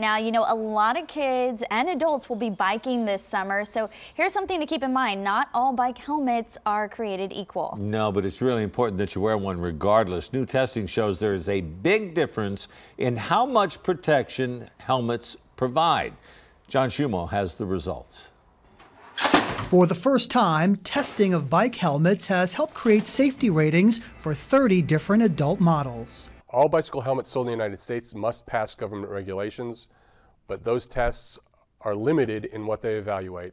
Now, you know, a lot of kids and adults will be biking this summer, so here's something to keep in mind. Not all bike helmets are created equal. No, but it's really important that you wear one regardless. New testing shows there is a big difference in how much protection helmets provide. John Schumo has the results. For the first time, testing of bike helmets has helped create safety ratings for 30 different adult models. All bicycle helmets sold in the United States must pass government regulations, but those tests are limited in what they evaluate.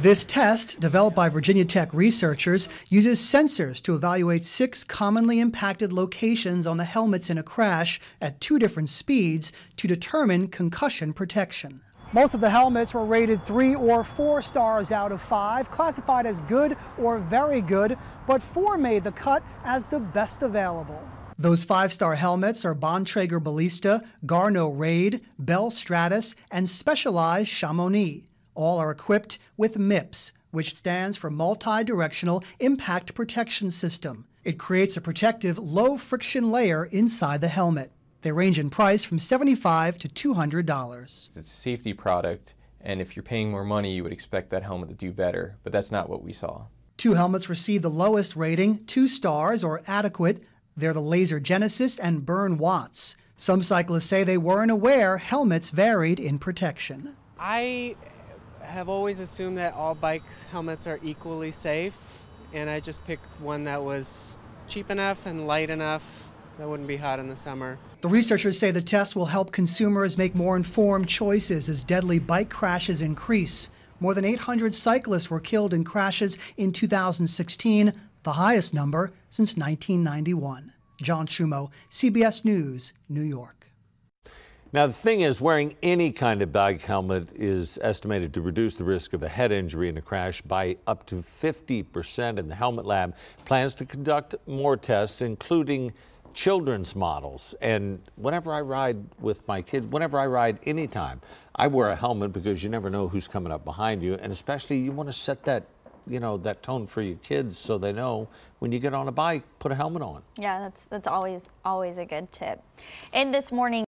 This test, developed by Virginia Tech researchers, uses sensors to evaluate 6 commonly impacted locations on the helmets in a crash at 2 different speeds to determine concussion protection. Most of the helmets were rated 3 or 4 stars out of 5, classified as good or very good, but 4 made the cut as the best available. Those 5-star helmets are Bontrager Ballista, Garneau Raid, Bell Stratus, and Specialized Chamonix. All are equipped with MIPS, which stands for Multi-Directional Impact Protection System. It creates a protective, low-friction layer inside the helmet. They range in price from $75 to $200. It's a safety product, and if you're paying more money, you would expect that helmet to do better, but that's not what we saw. 2 helmets received the lowest rating, 2 stars or adequate. They're the Laser Genesis and Burn Watts. Some cyclists say they weren't aware helmets varied in protection. I have always assumed that all bikes helmets are equally safe, and I just picked one that was cheap enough and light enough that wouldn't be hot in the summer. The researchers say the test will help consumers make more informed choices as deadly bike crashes increase. More than 800 cyclists were killed in crashes in 2016, the highest number since 1991. John Schumo, CBS News, New York. Now, the thing is, wearing any kind of bike helmet is estimated to reduce the risk of a head injury in a crash by up to 50%. And the Helmet Lab plans to conduct more tests, including children's models. And whenever I ride with my kids, whenever I ride anytime, I wear a helmet because you never know who's coming up behind you. And especially you want to set that that tone for your kids so they know when you get on a bike, put a helmet on. Yeah, that's always a good tip. And this morning,